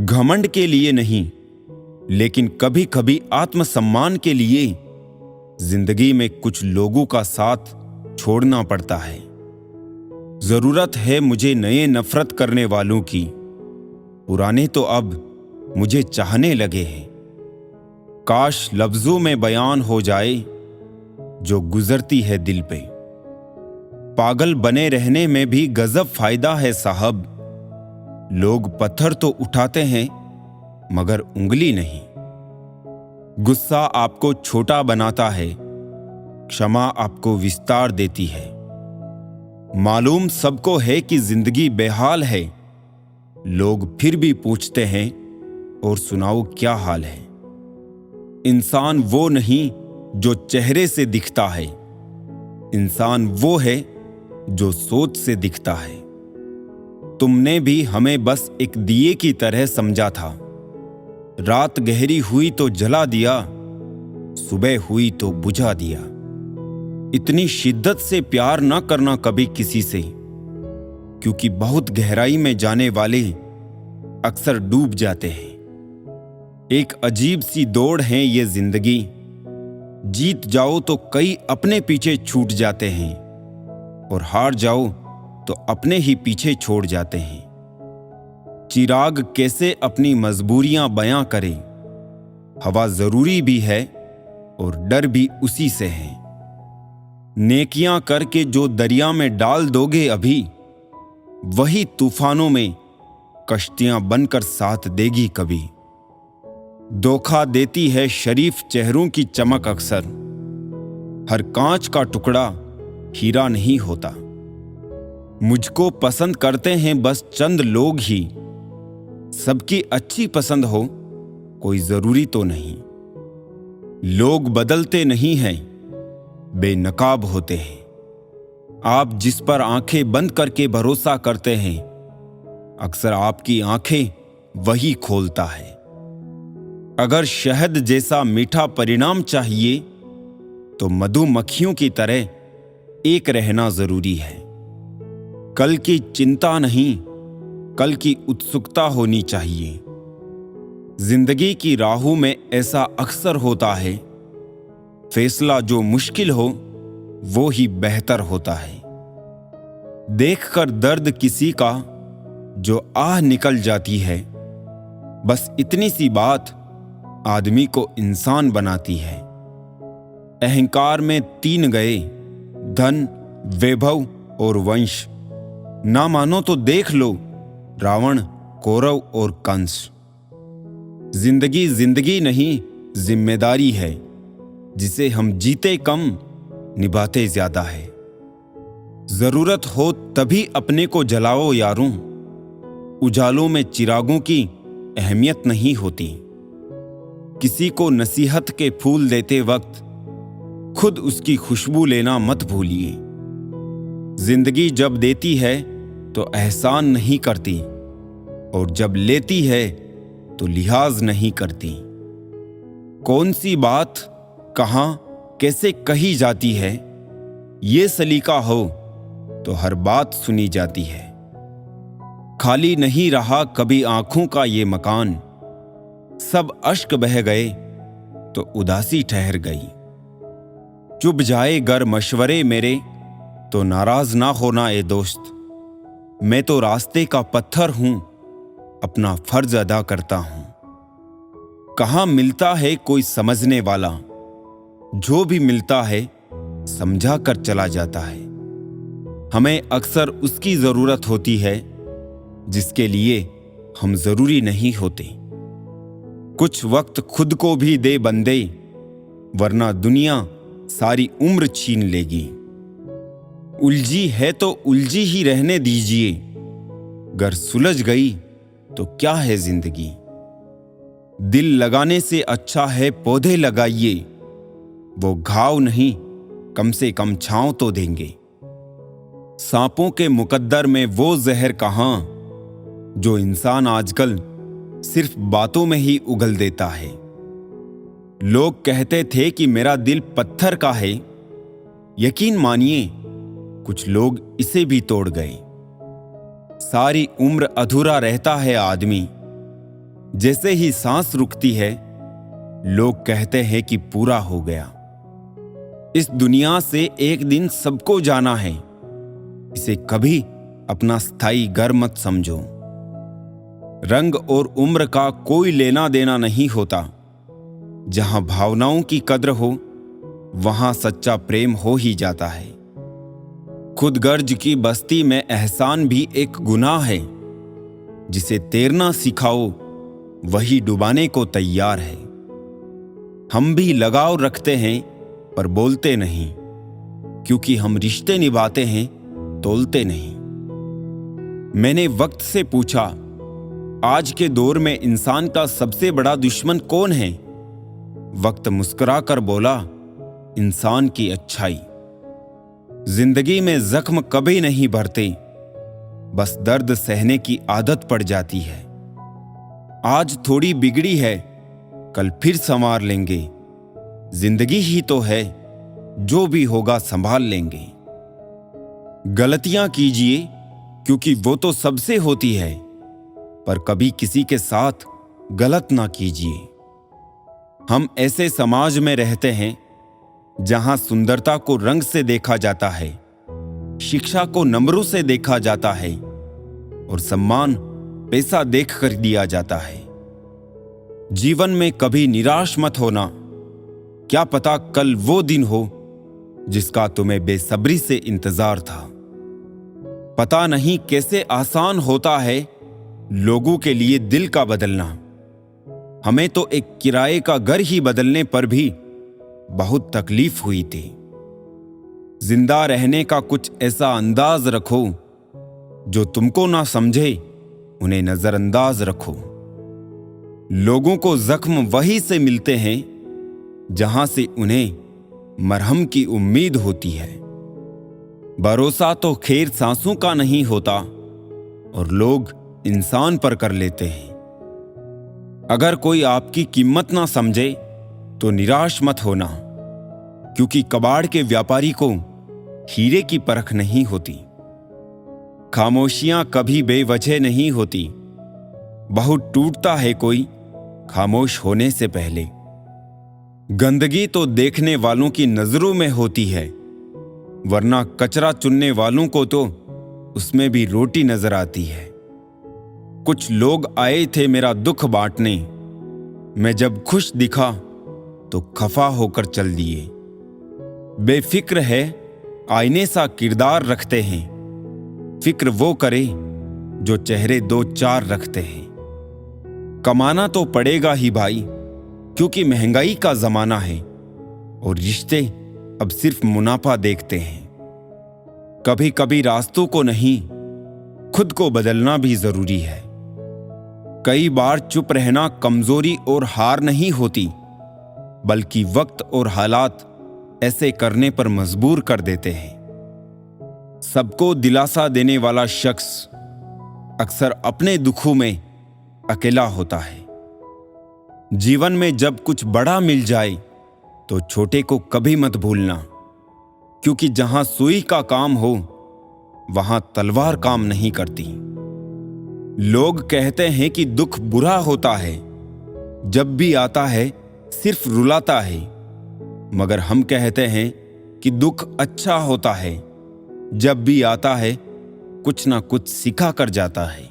घमंड के लिए नहीं, लेकिन कभी कभी आत्मसम्मान के लिए जिंदगी में कुछ लोगों का साथ छोड़ना पड़ता है। जरूरत है मुझे नए नफरत करने वालों की, पुराने तो अब मुझे चाहने लगे हैं। काश लफ्जों में बयान हो जाए जो गुजरती है दिल पे। पागल बने रहने में भी गजब फायदा है साहब। लोग पत्थर तो उठाते हैं मगर उंगली नहीं। गुस्सा आपको छोटा बनाता है, क्षमा आपको विस्तार देती है। मालूम सबको है कि जिंदगी बेहाल है, लोग फिर भी पूछते हैं और सुनाओ क्या हाल है। इंसान वो नहीं जो चेहरे से दिखता है, इंसान वो है जो सोच से दिखता है। तुमने भी हमें बस एक दिए की तरह समझा था। रात गहरी हुई तो जला दिया, सुबह हुई तो बुझा दिया। इतनी शिद्दत से प्यार ना करना कभी किसी से, क्योंकि बहुत गहराई में जाने वाले अक्सर डूब जाते हैं। एक अजीब सी दौड़ है ये जिंदगी, जीत जाओ तो कई अपने पीछे छूट जाते हैं और हार जाओ तो अपने ही पीछे छोड़ जाते हैं। चिराग कैसे अपनी मजबूरियां बयां करे, हवा जरूरी भी है और डर भी उसी से है। नेकियां करके जो दरिया में डाल दोगे अभी, वही तूफानों में कश्तियां बनकर साथ देगी कभी। धोखा देती है शरीफ चेहरों की चमक अक्सर, हर कांच का टुकड़ा हीरा नहीं होता। मुझको पसंद करते हैं बस चंद लोग ही, सबकी अच्छी पसंद हो कोई जरूरी तो नहीं। लोग बदलते नहीं हैं, बेनकाब होते हैं। आप जिस पर आंखें बंद करके भरोसा करते हैं, अक्सर आपकी आंखें वही खोलता है। अगर शहद जैसा मीठा परिणाम चाहिए तो मधुमक्खियों की तरह एक रहना जरूरी है। कल की चिंता नहीं, कल की उत्सुकता होनी चाहिए। जिंदगी की राहों में ऐसा अक्सर होता है, फैसला जो मुश्किल हो वो ही बेहतर होता है। देखकर दर्द किसी का जो आह निकल जाती है, बस इतनी सी बात आदमी को इंसान बनाती है। अहंकार में तीन गए, धन, वैभव और वंश। ना मानो तो देख लो रावण, कौरव और कंस। जिंदगी जिंदगी नहीं, जिम्मेदारी है, जिसे हम जीते कम निभाते ज्यादा है। जरूरत हो तभी अपने को जलाओ यारों, उजालों में चिरागों की अहमियत नहीं होती। किसी को नसीहत के फूल देते वक्त खुद उसकी खुशबू लेना मत भूलिए। जिंदगी जब देती है तो एहसान नहीं करती, और जब लेती है तो लिहाज नहीं करती। कौन सी बात कहां कैसे कही जाती है, ये सलीका हो तो हर बात सुनी जाती है। खाली नहीं रहा कभी आंखों का ये मकान, सब अश्क बह गए तो उदासी ठहर गई। चुभ जाए गर मशवरे मेरे तो नाराज ना होना ए दोस्त। मैं तो रास्ते का पत्थर हूं, अपना फर्ज अदा करता हूं। कहां मिलता है कोई समझने वाला, जो भी मिलता है समझा कर चला जाता है। हमें अक्सर उसकी जरूरत होती है जिसके लिए हम जरूरी नहीं होते। कुछ वक्त खुद को भी दे बंदे, वरना दुनिया सारी उम्र छीन लेगी। उलझी है तो उलझी ही रहने दीजिए, गर सुलझ गई तो क्या है जिंदगी। दिल लगाने से अच्छा है पौधे लगाइए, वो घाव नहीं कम से कम छांव तो देंगे। सांपों के मुकद्दर में वो जहर कहां जो इंसान आजकल सिर्फ बातों में ही उगल देता है। लोग कहते थे कि मेरा दिल पत्थर का है, यकीन मानिए कुछ लोग इसे भी तोड़ गए। सारी उम्र अधूरा रहता है आदमी, जैसे ही सांस रुकती है, लोग कहते हैं कि पूरा हो गया। इस दुनिया से एक दिन सबको जाना है। इसे कभी अपना स्थायी घर मत समझो। रंग और उम्र का कोई लेना देना नहीं होता। जहां भावनाओं की कद्र हो, वहां सच्चा प्रेम हो ही जाता है। खुदगर्ज की बस्ती में एहसान भी एक गुनाह है। जिसे तैरना सिखाओ, वही डुबाने को तैयार है। हम भी लगाव रखते हैं पर बोलते नहीं, क्योंकि हम रिश्ते निभाते हैं, तोलते नहीं। मैंने वक्त से पूछा, आज के दौर में इंसान का सबसे बड़ा दुश्मन कौन है? वक्त मुस्कुराकर बोला, इंसान की अच्छाई। जिंदगी में जख्म कभी नहीं भरते, बस दर्द सहने की आदत पड़ जाती है। आज थोड़ी बिगड़ी है, कल फिर संवार लेंगे। जिंदगी ही तो है, जो भी होगा संभाल लेंगे। गलतियां कीजिए, क्योंकि वो तो सबसे होती है, पर कभी किसी के साथ गलत ना कीजिए। हम ऐसे समाज में रहते हैं जहां सुंदरता को रंग से देखा जाता है, शिक्षा को नंबरों से देखा जाता है और सम्मान पैसा देखकर दिया जाता है। जीवन में कभी निराश मत होना। क्या पता कल वो दिन हो जिसका तुम्हें बेसब्री से इंतजार था। पता नहीं कैसे आसान होता है लोगों के लिए दिल का बदलना। हमें तो एक किराए का घर ही बदलने पर भी बहुत तकलीफ हुई थी। जिंदा रहने का कुछ ऐसा अंदाज रखो, जो तुमको ना समझे उन्हें नजरअंदाज रखो। लोगों को जख्म वहीं से मिलते हैं जहां से उन्हें मरहम की उम्मीद होती है। भरोसा तो खैर सांसों का नहीं होता और लोग इंसान पर कर लेते हैं। अगर कोई आपकी कीमत ना समझे तो निराश मत होना, क्योंकि कबाड़ के व्यापारी को हीरे की परख नहीं होती। खामोशियां कभी बेवजह नहीं होती। बहुत टूटता है कोई खामोश होने से पहले। गंदगी तो देखने वालों की नजरों में होती है, वरना कचरा चुनने वालों को तो उसमें भी रोटी नजर आती है। कुछ लोग आए थे मेरा दुख बांटने, मैं जब खुश दिखा तो खफा होकर चल दिए। बेफिक्र है, आईने सा किरदार रखते हैं। फिक्र वो करे जो चेहरे दो चार रखते हैं। कमाना तो पड़ेगा ही भाई, क्योंकि महंगाई का जमाना है और रिश्ते अब सिर्फ मुनाफा देखते हैं। कभी कभी रास्तों को नहीं, खुद को बदलना भी जरूरी है। कई बार चुप रहना कमजोरी और हार नहीं होती, बल्कि वक्त और हालात ऐसे करने पर मजबूर कर देते हैं। सबको दिलासा देने वाला शख्स अक्सर अपने दुखों में अकेला होता है। जीवन में जब कुछ बड़ा मिल जाए तो छोटे को कभी मत भूलना, क्योंकि जहां सुई का काम हो वहां तलवार काम नहीं करती। लोग कहते हैं कि दुख बुरा होता है, जब भी आता है सिर्फ रुलाता है, मगर हम कहते हैं कि दुख अच्छा होता है, जब भी आता है कुछ ना कुछ सिखा कर जाता है।